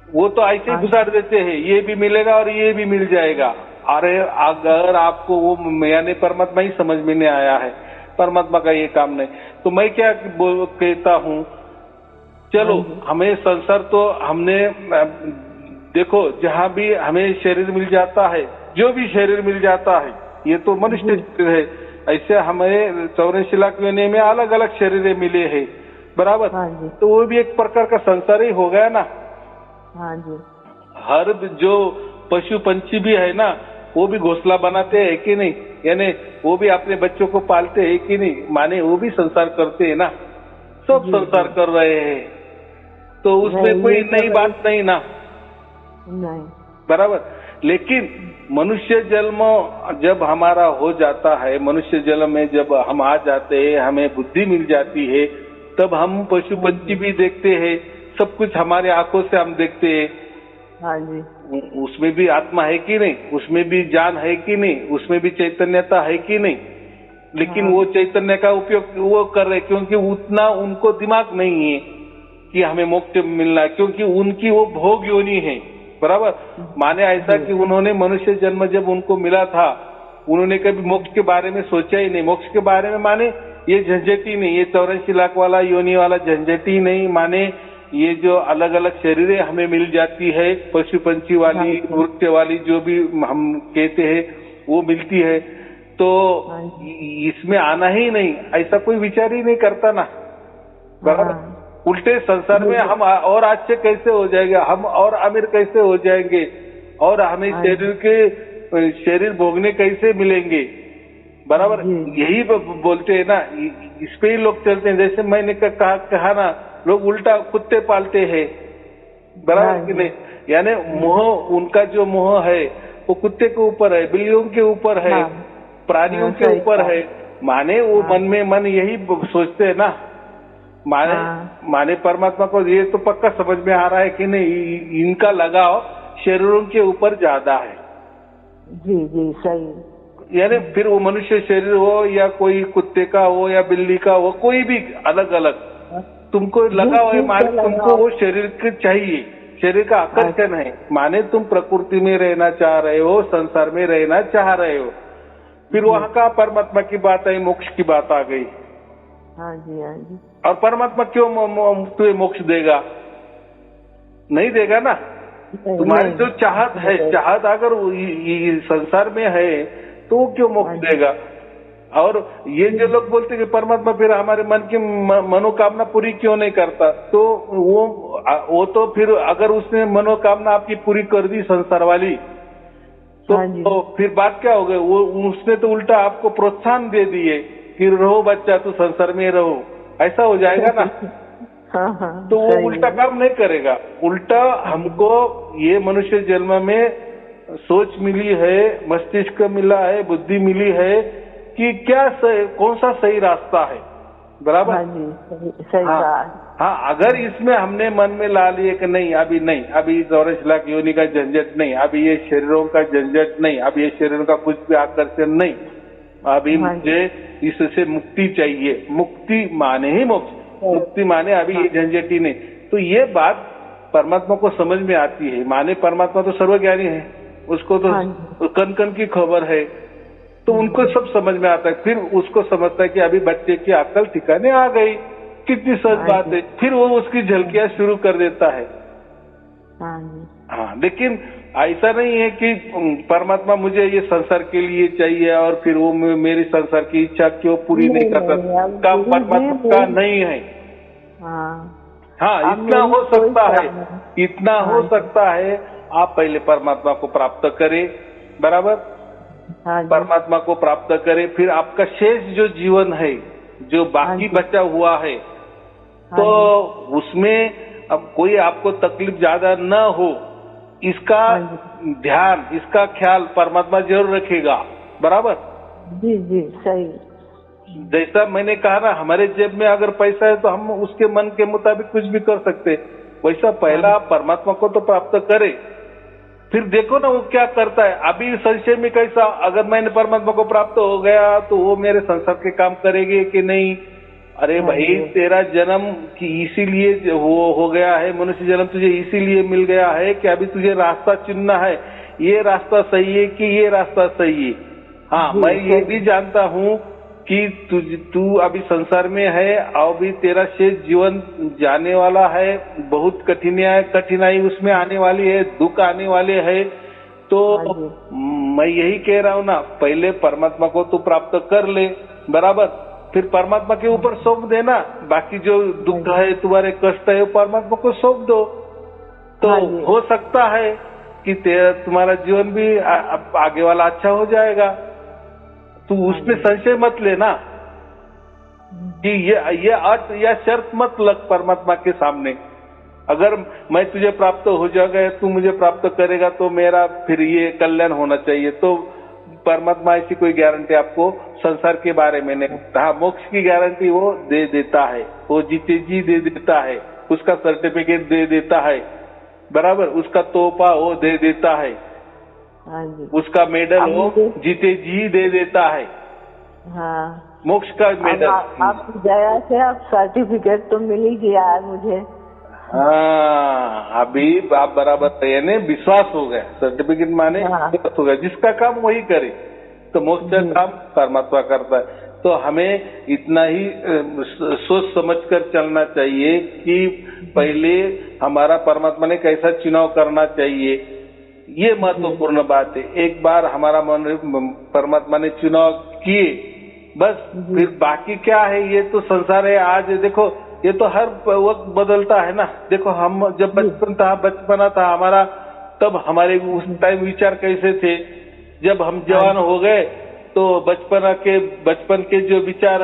वो तो ऐसे ही घुसाड़ देते हैं, ये भी मिलेगा और ये भी मिल जाएगा। अरे अगर आपको वो यानी परमात्मा ही समझ में नहीं आया है, परमात्मा का ये काम नहीं, तो मैं क्या कहता हूँ, चलो हमें संसार तो हमने देखो, जहाँ भी हमें शरीर मिल जाता है, जो भी शरीर मिल जाता है, ये तो मनुष्य शरीर है, ऐसे हमें 84 लाख योनि में अलग अलग शरीर मिले हैं, बराबर। तो वो भी एक प्रकार का संसार ही हो गया ना। हाँ जी। हर जो पशु पंछी भी है ना, वो भी घोंसला बनाते हैं कि नहीं, यानी वो भी अपने बच्चों को पालते हैं कि नहीं, माने वो भी संसार करते हैं ना, सब संसार कर रहे हैं, तो उसमें कोई नई बात नहीं ना, नहीं, बराबर। लेकिन मनुष्य जन्म जब हमारा हो जाता है, मनुष्य जन्म में जब हम आ जाते हैं, हमें बुद्धि मिल जाती है, तब हम पशु पंछी भी देखते हैं, सब कुछ हमारे आंखों से हम देखते हैं। हाँ जी। उसमें भी आत्मा है कि नहीं, उसमें भी जान है कि नहीं, उसमें भी चैतन्यता है कि नहीं, लेकिन वो चैतन्य का उपयोग वो कर रहे, क्योंकि उतना उनको दिमाग नहीं है कि हमें मोक्ष मिलना है, क्योंकि उनकी वो भोग योनि है, बराबर। माने ऐसा कि उन्होंने मनुष्य जन्म जब उनको मिला था, उन्होंने कभी मोक्ष के बारे में सोचा ही नहीं। मोक्ष के बारे में माने ये झंझट ही नहीं, ये 84 लाख वाला योनि वाला झंझट ही नहीं, माने ये जो अलग अलग शरीरें हमें मिल जाती है, पशु पंछी वाली, वृक्ष वाली, जो भी हम कहते हैं वो मिलती है, तो इसमें आना ही नहीं, ऐसा कोई विचार ही नहीं करता ना, बराबर। उल्टे संसार में हम और अच्छे कैसे हो जाएंगे, हम और अमीर कैसे हो जाएंगे, और हमें शरीर भोगने कैसे मिलेंगे, बराबर। यही बोलते हैं ना, इस पे ही लोग चलते हैं। जैसे मैंने कहा ना, लोग उल्टा कुत्ते पालते हैं, बराबर कि नहीं, यानी मोह, उनका जो मोह है वो कुत्ते के ऊपर है, बिल्लियों के ऊपर है, प्राणियों के ऊपर है। माने वो मन में मन यही सोचते हैं ना, माने परमात्मा को ये तो पक्का समझ में आ रहा है कि नहीं, इनका लगाव शरीरों के ऊपर ज्यादा है। जी जी, सही। यानी फिर वो मनुष्य शरीर हो या कोई कुत्ते का हो या बिल्ली का हो, कोई भी अलग अलग तुमको लगाव है, माने तुमको वो शरीर के चाहिए, शरीर का आकर्षण है, माने तुम प्रकृति में रहना चाह रहे हो, संसार में रहना चाह रहे हो, फिर वहाँ का परमात्मा की बात आई, मोक्ष की बात आ गई। हाँ जी, हाँ जी। और परमात्मा क्यों तुम्हें मोक्ष देगा? नहीं देगा ना। तुम्हारी जो चाहत है, चाहत अगर संसार में है तो क्यों मोक्ष देगा? और ये जो लोग बोलते हैं कि परमात्मा फिर हमारे मन की मनोकामना पूरी क्यों नहीं करता, तो वो तो फिर अगर उसने मनोकामना आपकी पूरी कर दी संसार वाली, तो फिर बात क्या हो गई? वो उसने तो उल्टा आपको प्रोत्साहन दे दिए कि रहो बच्चा, तू संसार में रहो, ऐसा हो जाएगा ना। तो वो उल्टा काम नहीं करेगा। उल्टा हमको ये मनुष्य जन्म में सोच मिली है, मस्तिष्क मिला है, बुद्धि मिली है कि क्या कौन सा सही रास्ता है, बराबर। सही हाँ, अगर इसमें हमने मन में ला लिए कि नहीं, अभी नहीं, अभी 84 लाख योनि का झंझट नहीं, अभी ये शरीरों का झंझट नहीं, अभी ये शरीरों का कुछ भी आकर्षण नहीं, अभी मुझे इससे मुक्ति चाहिए। मुक्ति माने ही मोक्ष, मुक्ति माने अभी ये झंझट ही नहीं। तो ये बात परमात्मा को समझ में आती है। माने परमात्मा तो सर्वज्ञानी है, उसको तो कण कण की खबर है, तो उनको सब समझ में आता है। फिर उसको समझता है कि अभी बच्चे की अक्ल ठिकाने आ गई, कितनी सच बात है, फिर वो उसकी झलकियां शुरू कर देता है। हाँ, लेकिन ऐसा नहीं है कि परमात्मा मुझे ये संसार के लिए चाहिए और फिर वो मेरी संसार की इच्छा क्यों पूरी नहीं करता, काम परमात्मा का नहीं है। हाँ, इतना हो सकता है, इतना हो सकता है। आप पहले परमात्मा को प्राप्त करें, बराबर, परमात्मा को प्राप्त करें, फिर आपका शेष जो जीवन है, जो बाकी बचा हुआ है, तो उसमें अब कोई आपको तकलीफ ज्यादा न हो, इसका ध्यान, इसका ख्याल परमात्मा जरूर रखेगा, बराबर। जी जी, सही। जैसा मैंने कहा ना, हमारे जेब में अगर पैसा है तो हम उसके मन के मुताबिक कुछ भी कर सकते, वैसा पहला आप परमात्मा को तो प्राप्त करें, फिर देखो ना वो क्या करता है। अभी संशय में कैसा, अगर मैंने परमात्मा को प्राप्त हो गया तो वो मेरे संसार के काम करेगी कि नहीं। अरे भाई, तेरा जन्म की इसीलिए वो हो गया है, मनुष्य जन्म तुझे इसीलिए मिल गया है कि अभी तुझे रास्ता चुनना है, ये रास्ता सही है कि ये रास्ता सही है। हाँ, मैं ये भी जानता हूँ कि तू अभी संसार में है और भी तेरा शेष जीवन जाने वाला है, बहुत कठिनाई उसमें आने वाली है, दुख आने वाले है। तो मैं यही कह रहा हूँ ना, पहले परमात्मा को तू प्राप्त कर ले, बराबर, फिर परमात्मा के ऊपर सौंप देना। बाकी जो दुख है, तुम्हारे कष्ट है, वो परमात्मा को सौंप दो, तो हो सकता है कि तुम्हारा जीवन भी आगे वाला अच्छा हो जाएगा। तू उसमें संशय मत लेना कि ये अर्थ या शर्त मत लग परमात्मा के सामने। अगर मैं तुझे प्राप्त हो जाएगा, तू मुझे प्राप्त करेगा तो मेरा फिर ये कल्याण होना चाहिए, तो परमात्मा ऐसी कोई गारंटी आपको संसार के बारे में नहीं। हाँ, मोक्ष की गारंटी वो दे देता है, वो जीते जी दे देता है, उसका सर्टिफिकेट दे देता है, बराबर, उसका तोहफा वो दे देता है, उसका मेडल वो जीते जी दे देता है। हाँ, मोक्ष का मेडल। आपकी दया से आप सर्टिफिकेट तो मिल ही गया है मुझे। हाँ, अभी आप बराबर, यानी विश्वास हो गया, सर्टिफिकेट माने विश्वास हो गया, जिसका काम वही करे, तो मोक्ष का काम परमात्मा करता है। तो हमें इतना ही सोच समझ कर चलना चाहिए कि पहले हमारा परमात्मा ने कैसा चुनाव करना चाहिए, ये महत्वपूर्ण बात है। एक बार हमारा परमात्मा ने चुनाव किए, बस फिर बाकी क्या है, ये तो संसार है। आज देखो, ये तो हर वक्त बदलता है ना। देखो, हम जब बचपना था हमारा, तब हमारे उस टाइम विचार कैसे थे, जब हम जवान हो गए तो बचपन के जो विचार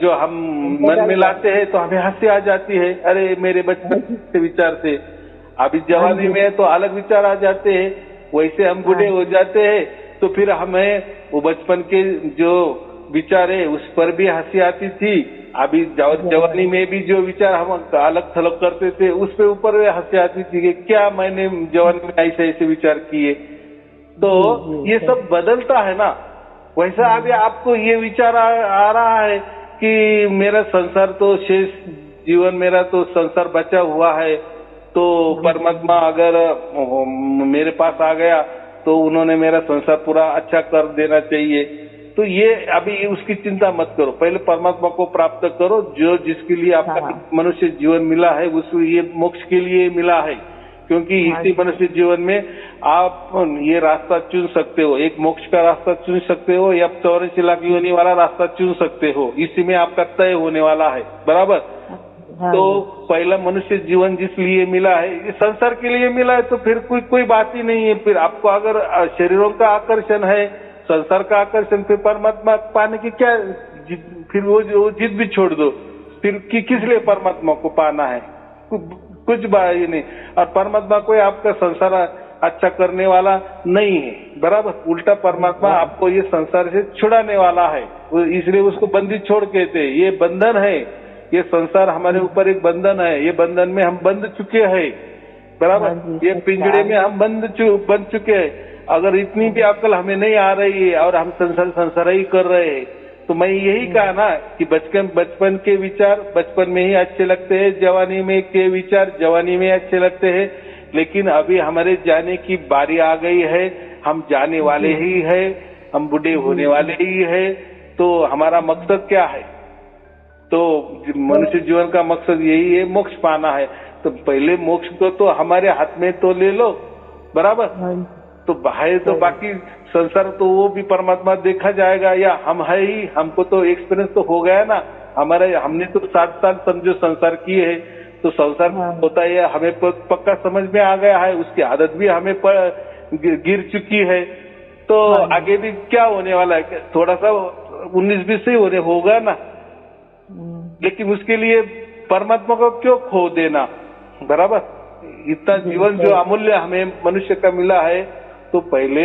जो हम मन में लाते हैं तो हमें हंसी आ जाती है, अरे मेरे बचपन के विचार थे। अभी जवानी में तो अलग विचार आ जाते हैं, वैसे हम बूढ़े हो जाते हैं तो फिर हमें वो बचपन के जो विचार है उस पर भी हंसी आती थी। अभी जवानी में भी जो विचार हम अलग थलग करते थे उस पे ऊपर हंसी आती थी कि क्या मैंने जवानी में ऐसे विचार किए। तो ये सब बदलता है ना। वैसा अभी आपको ये विचार आ रहा है कि मेरा संसार तो शेष जीवन, मेरा तो संसार बचा हुआ है, तो परमात्मा अगर मेरे पास आ गया तो उन्होंने मेरा संसार पूरा अच्छा कर देना चाहिए। तो ये अभी उसकी चिंता मत करो, पहले परमात्मा को प्राप्त करो। जो जिसके लिए आपका मनुष्य जीवन मिला है उसको ये मोक्ष के लिए मिला है, क्योंकि इसी मनुष्य जीवन में आप ये रास्ता चुन सकते हो, एक मोक्ष का रास्ता चुन सकते हो या 84 लाख योनि वाला रास्ता चुन सकते हो। इसी में आपका तय होने वाला है, बराबर। तो पहला मनुष्य जीवन जिस लिए मिला है, ये संसार के लिए मिला है, तो फिर कोई बात ही नहीं है। फिर आपको अगर शरीरों का आकर्षण है, संसार का आकर्षण, फिर परमात्मा पाने की क्या, फिर वो जिद भी छोड़ दो। फिर किस लिए परमात्मा को पाना है, कुछ बात ही नहीं। और परमात्मा कोई आपका संसार अच्छा करने वाला नहीं है, बराबर। उल्टा परमात्मा आपको ये संसार से छुड़ाने वाला है, इसलिए उसको बंदी छोड़ कहते हैं। ये बंधन है, ये संसार हमारे ऊपर एक बंधन है, ये बंधन में हम बंध चुके हैं, बराबर। ये पिंजड़े में हम बंध चुके हैं। अगर इतनी भी अक्ल हमें नहीं आ रही है और हम संसार ही कर रहे हैं, तो मैं यही कहा ना कि बचपन के विचार बचपन में ही अच्छे लगते हैं, जवानी में के विचार जवानी में अच्छे लगते हैं, लेकिन अभी हमारे जाने की बारी आ गई है, हम जाने वाले ही है, हम बूढ़े होने वाले ही है। तो हमारा मकसद क्या है? तो मनुष्य जीवन का मकसद यही है, मोक्ष पाना है। तो पहले मोक्ष को तो हमारे हाथ में तो ले लो, बराबर। तो है तो बाकी संसार तो वो भी परमात्मा देखा जाएगा, या हम है ही, हमको तो एक्सपीरियंस तो हो गया ना हमारे, हमने तो 60 साल समझो संसार किए है, तो संसार होता है हमें पक्का समझ में आ गया है, उसकी आदत भी हमें गिर चुकी है। तो आगे भी क्या होने वाला है, थोड़ा सा 19-20 से ही होगा ना, लेकिन उसके लिए परमात्मा को क्यों खो देना, बराबर। इतना जीवन जो अमूल्य हमें मनुष्य का मिला है, तो पहले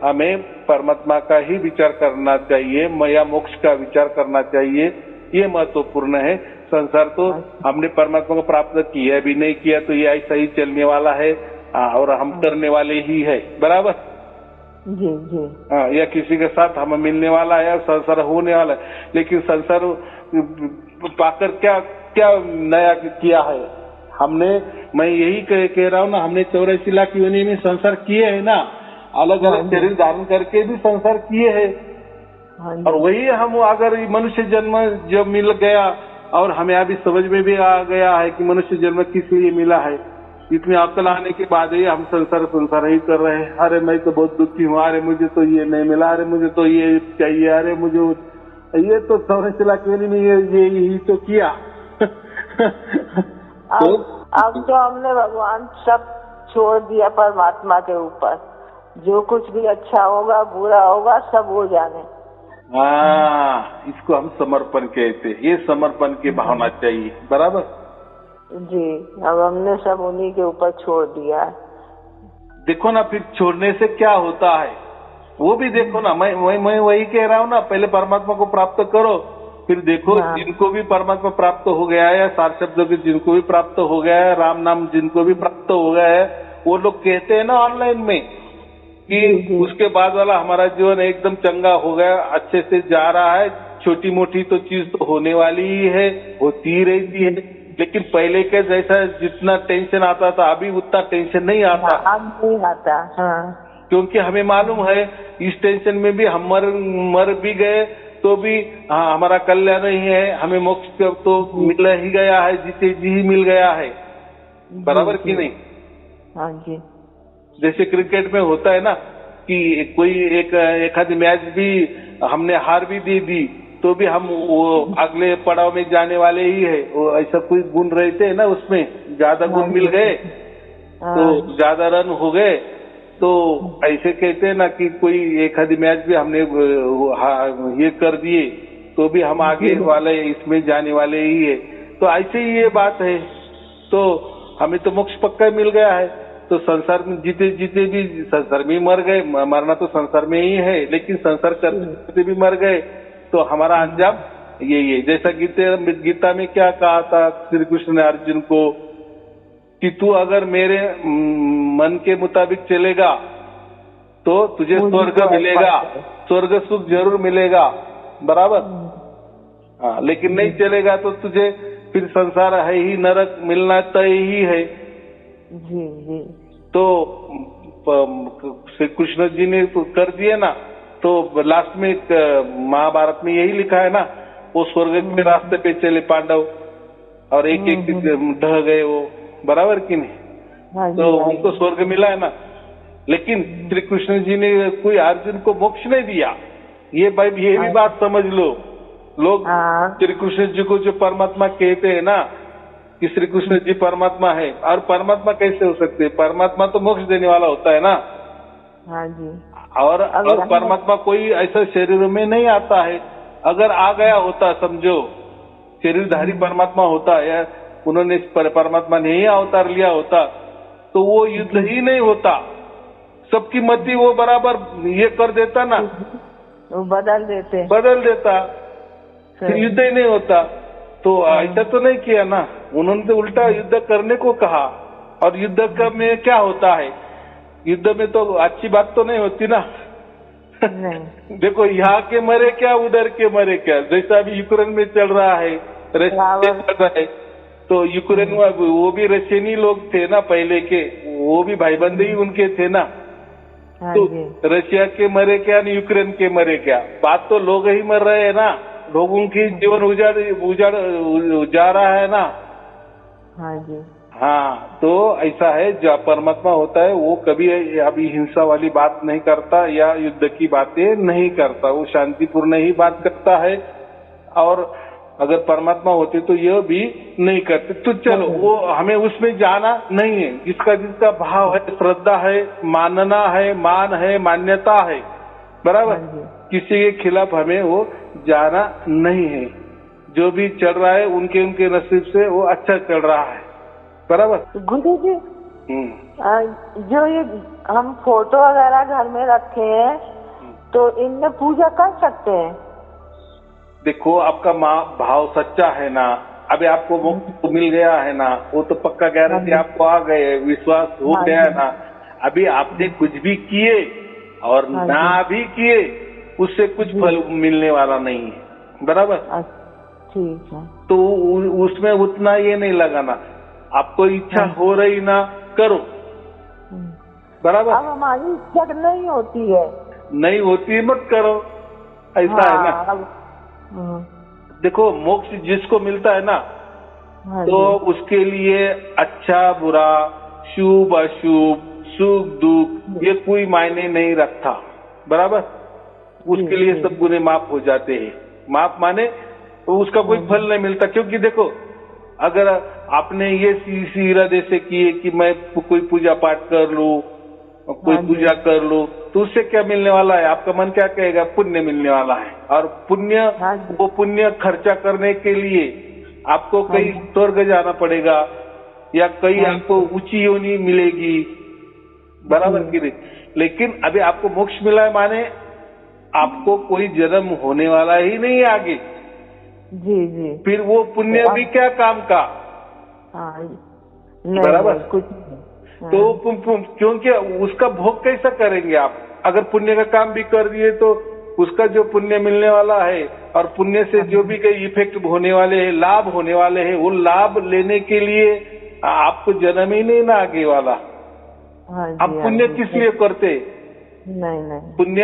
हमें परमात्मा का ही विचार करना चाहिए, या मोक्ष का विचार करना चाहिए, ये महत्वपूर्ण है। संसार तो हमने परमात्मा को प्राप्त किया भी नहीं किया तो ये ऐसा ही चलने वाला है, और हम करने वाले ही है, बराबर जी जी। हाँ, या किसी के साथ हमें मिलने वाला है, संसार होने वाला है, लेकिन संसार पाकर क्या क्या नया किया है हमने। मैं यही कह रहा हूँ ना, हमने 84 लाख योनि में संसार किए है ना, अलग अलग शरीर धारण करके भी संसार किए हैं, और वही हम अगर मनुष्य जन्म जब मिल गया और हमें अभी समझ में भी आ गया है कि मनुष्य जन्म किस लिए मिला है, इतनी अकल आने के बाद ही हम संसार ही कर रहे हैं। अरे मैं तो बहुत दुखी हूँ, अरे मुझे तो ये नहीं मिला, अरे मुझे तो ये चाहिए, अरे मुझे ये तो 84 लाख योनि में यही तो किया। अब तो हमने भगवान सब छोड़ दिया परमात्मा के ऊपर, जो कुछ भी अच्छा होगा बुरा होगा सब वो जाने। हाँ, इसको हम समर्पण कहते हैं, ये समर्पण की भावना चाहिए, बराबर जी। अब हमने सब उन्हीं के ऊपर छोड़ दिया है। देखो ना, फिर छोड़ने से क्या होता है वो भी देखो ना। मैं वही कह रहा हूँ ना, पहले परमात्मा को प्राप्त करो, फिर देखो जिनको भी परमात्मा प्राप्त हो गया है, सार शब्द के जिनको भी प्राप्त हो गया है, राम नाम जिनको भी प्राप्त हो गया है, वो लोग कहते हैं ना ऑनलाइन में कि उसके बाद वाला हमारा जीवन एकदम चंगा हो गया, अच्छे से जा रहा है, छोटी मोटी तो चीज तो होने वाली ही है, होती ही रहती है, लेकिन पहले के जैसा जितना टेंशन आता था अभी उतना टेंशन नहीं आता। अब नहीं आता। हाँ। क्योंकि हमें मालूम है इस टेंशन में भी हम मर भी गए तो भी हमारा कल्याण ही है, हमें मोक्ष तो मिल ही गया है, जीते जी ही मिल गया है, बराबर कि नहीं। हाँ जी। जैसे क्रिकेट में होता है ना कि कोई एक आधी मैच भी हमने हार भी दे दी तो भी हम वो अगले पड़ाव में जाने वाले ही है। वो ऐसा कोई गुण रहते हैं ना, उसमें ज्यादा गुण मिल गए तो ज्यादा रन हो गए, तो ऐसे कहते हैं ना कि कोई एक आधी मैच भी हमने ये कर दिए तो भी हम आगे वाले इसमें जाने वाले ही है। तो ऐसे ही ये बात है। तो हमें तो मोक्ष पक्का मिल गया है, तो संसार में जीते जीते भी संसार में मर गए, मरना तो संसार में ही है, लेकिन संसार करते भी मर गए तो हमारा अंजाम यही है। जैसा गीता में क्या कहा था श्री कृष्ण ने अर्जुन को कि तू अगर मेरे मन के मुताबिक चलेगा तो तुझे स्वर्ग मिलेगा, स्वर्ग सुख जरूर मिलेगा, बराबर। हाँ, लेकिन नहीं चलेगा तो तुझे फिर संसार है ही, नरक मिलना तय ही है। जी जी। तो श्री कृष्ण जी ने कर दिए ना, तो लास्ट में महाभारत में यही लिखा है ना, वो स्वर्ग के रास्ते पे चले पांडव और एक एक ढह गए वो, बराबर कि नहीं। तो उनको स्वर्ग मिला है ना, लेकिन श्री कृष्ण जी ने कोई अर्जुन को मोक्ष नहीं दिया। ये भाई ये भी बात समझ लो। लोग श्री कृष्ण जी को जो परमात्मा कहते हैं ना कि श्री कृष्ण जी परमात्मा है, और परमात्मा कैसे हो सकते हैं? परमात्मा तो मोक्ष देने वाला होता है ना। हाँ जी। और परमात्मा कोई ऐसा शरीर में नहीं आता है। अगर आ गया होता, समझो शरीरधारी परमात्मा होता है, उन्होंने परमात्मा ने ही अवतार लिया होता तो वो युद्ध ही नहीं होता, सबकी मति वो बराबर ये कर देता ना, वो बदल देता, फिर युद्ध ही नहीं होता। तो ऐसा तो नहीं किया ना, उन्होंने तो उल्टा युद्ध करने को कहा। और युद्ध में क्या होता है? युद्ध में तो अच्छी बात तो नहीं होती ना। नहीं। देखो यहाँ के मरे क्या, उधर के मरे क्या, जैसा अभी यूक्रेन में चल रहा है, रशिया में चल रहा है, तो यूक्रेन में वो भी रशियनी लोग थे ना पहले के, वो भी भाईबंद ही उनके थे ना। तो रशिया के मरे क्या, यूक्रेन के मरे क्या, बात तो लोग ही मर रहे हैं ना, लोगों की जीवन उजाड़ जा रहा है ना। हाँ जी। हाँ, तो ऐसा है, जो परमात्मा होता है वो कभी अभी हिंसा वाली बात नहीं करता या युद्ध की बातें नहीं करता, वो शांतिपूर्ण ही बात करता है। और अगर परमात्मा होते तो यह भी नहीं करते। तो चलो, वो हमें उसमें जाना नहीं है। जिसका जिसका भाव है, श्रद्धा है, मानना है, मान है, मान्यता है, बराबर, किसी के खिलाफ हमें वो जाना नहीं है। जो भी चल रहा है उनके उनके नसीब से वो अच्छा चल रहा है, बराबर। गुरु जी, जो ये हम फोटो वगैरह घर में रखे हैं, तो इनमें पूजा कर सकते हैं? देखो, आपका भाव सच्चा है ना, अभी आपको मोक्ष तो मिल गया है ना, वो तो पक्का गारंटी आपको आ गए, विश्वास हो गया है ना। अभी आपने कुछ भी किए और ना भी किए, उससे कुछ फल मिलने वाला नहीं है, बराबर। ठीक है। तो उसमें उतना ये नहीं लगाना, आपको इच्छा हो रही ना, करो, बराबर। अब हमारी इच्छा नहीं होती है, नहीं होती मत करो, ऐसा है ना। देखो, मोक्ष जिसको मिलता है ना, तो उसके लिए अच्छा बुरा, शुभ अशुभ, सुख दुख, ये कोई मायने नहीं रखता, बराबर। उसके लिए सब गुने माफ हो जाते हैं। माफ माने तो उसका कोई फल नहीं मिलता, क्योंकि देखो, अगर आपने ये इरादे से किए कि मैं कोई पूजा पाठ कर लूं, कोई पूजा कर लूं, तो उससे क्या मिलने वाला है? आपका मन क्या कहेगा? पुण्य मिलने वाला है। और पुण्य, वो पुण्य खर्चा करने के लिए आपको कहीं स्वर्ग जाना पड़ेगा या कहीं आपको ऊंची योनि मिलेगी, बराबर की नहीं। लेकिन अभी आपको मोक्ष मिला है, माने आपको कोई जन्म होने वाला ही नहीं है आगे। जी जी। फिर वो पुण्य भी क्या काम का, बराबर। तो क्योंकि उसका भोग कैसा करेंगे आप? अगर पुण्य का काम भी कर दिए तो उसका जो पुण्य मिलने वाला है और पुण्य से जो भी कई इफेक्ट होने वाले हैं, लाभ होने वाले हैं, वो लाभ लेने के लिए आपको जन्म ही नहीं ना आगे वाला। आप पुण्य किस लिए करते? नहीं, पुण्य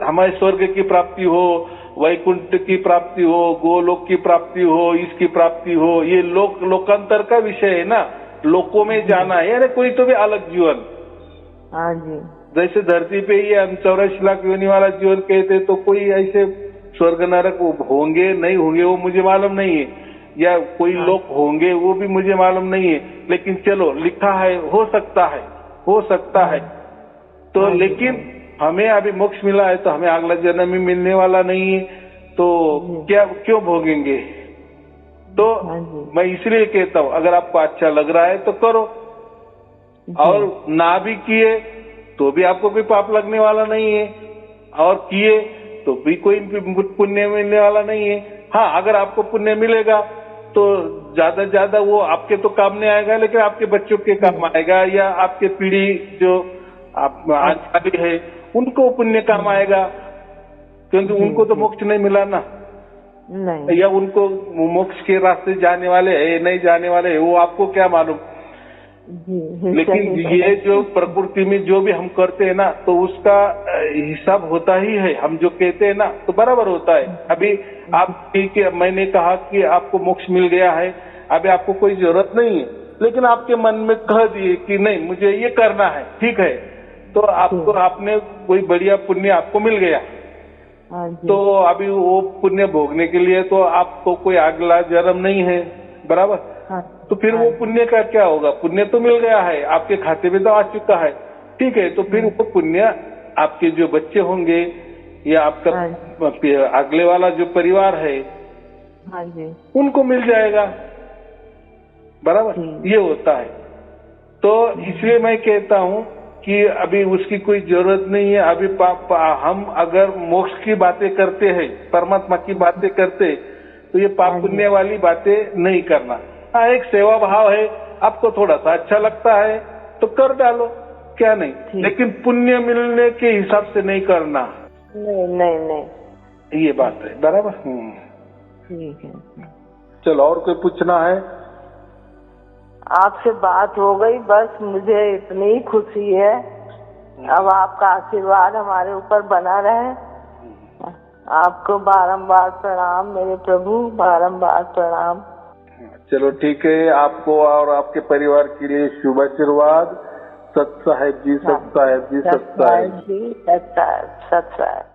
हमारे स्वर्ग की प्राप्ति हो, वैकुंठ की प्राप्ति हो, गोलोक की प्राप्ति हो, इसकी प्राप्ति हो, ये लोकांतर का विषय है ना, लोकों में जाना है, यानी कोई तो भी अलग जीवन। हाँ जी। जैसे धरती पे ये हम 84 लाख योनि वाला जीवन कहते, तो कोई ऐसे स्वर्ग नरक होंगे नहीं होंगे वो मुझे मालूम नहीं है, या कोई लोक होंगे वो भी मुझे मालूम नहीं है। लेकिन चलो, लिखा है, हो सकता है। तो लेकिन हमें अभी मोक्ष मिला है, तो हमें अगला जन्म भी मिलने वाला नहीं है, तो क्या क्यों भोगेंगे? तो मैं इसलिए कहता हूँ, अगर आपको अच्छा लग रहा है तो करो, और ना भी किए तो भी आपको कोई पाप लगने वाला नहीं है, और किए तो भी कोई पुण्य मिलने वाला नहीं है। हाँ, अगर आपको पुण्य मिलेगा तो ज्यादा ज्यादा वो आपके तो काम नहीं आएगा, लेकिन आपके बच्चों के काम आएगा, या आपके पीढ़ी जो आप आज वाली है उनको पुण्य काम आएगा, क्योंकि उनको तो मोक्ष नहीं मिला ना। नहीं, या उनको मोक्ष के रास्ते जाने वाले है नहीं जाने वाले है, वो आपको क्या मालूम। लेकिन ये जो प्रकृति में जो भी हम करते हैं ना, तो उसका हिसाब होता ही है। हम जो कहते हैं ना, तो बराबर होता है। अभी आप ठीक है, मैंने कहा कि आपको मोक्ष मिल गया है, अभी आपको कोई जरूरत नहीं है, लेकिन आपके मन में कह दिए कि नहीं मुझे ये करना है, ठीक है, तो आपको आपने कोई बढ़िया पुण्य आपको मिल गया, तो अभी वो पुण्य भोगने के लिए तो आपको कोई अगला जन्म नहीं है, बराबर। तो फिर वो पुण्य का क्या होगा? पुण्य तो मिल गया है, आपके खाते में तो आ चुका है, ठीक है, तो फिर वो पुण्य आपके जो बच्चे होंगे या आपका अगले वाला जो परिवार है, उनको मिल जाएगा, बराबर। ये होता है। तो इसलिए मैं कहता हूँ कि अभी उसकी कोई जरूरत नहीं है। अभी हम अगर मोक्ष की बातें करते हैं, परमात्मा की बातें करते, तो ये पाप पुण्य वाली बातें नहीं करना। हाँ, एक सेवा भाव है, आपको थोड़ा सा अच्छा लगता है तो कर डालो, क्या नहीं, लेकिन पुण्य मिलने के हिसाब से नहीं करना। नहीं नहीं नहीं। ये बात है बराबर। ठीक है। चलो और कोई पूछना है? आपसे बात हो गई, बस मुझे इतनी खुशी है। अब आपका आशीर्वाद हमारे ऊपर बना रहे। आपको बारंबार प्रणाम मेरे प्रभु, बारंबार प्रणाम। चलो ठीक है, आपको और आपके परिवार के लिए शुभ आशीर्वाद। सत साहेब जी, सत साहेब जी, सत साहेब जी, सत साहेब, सत साहेब।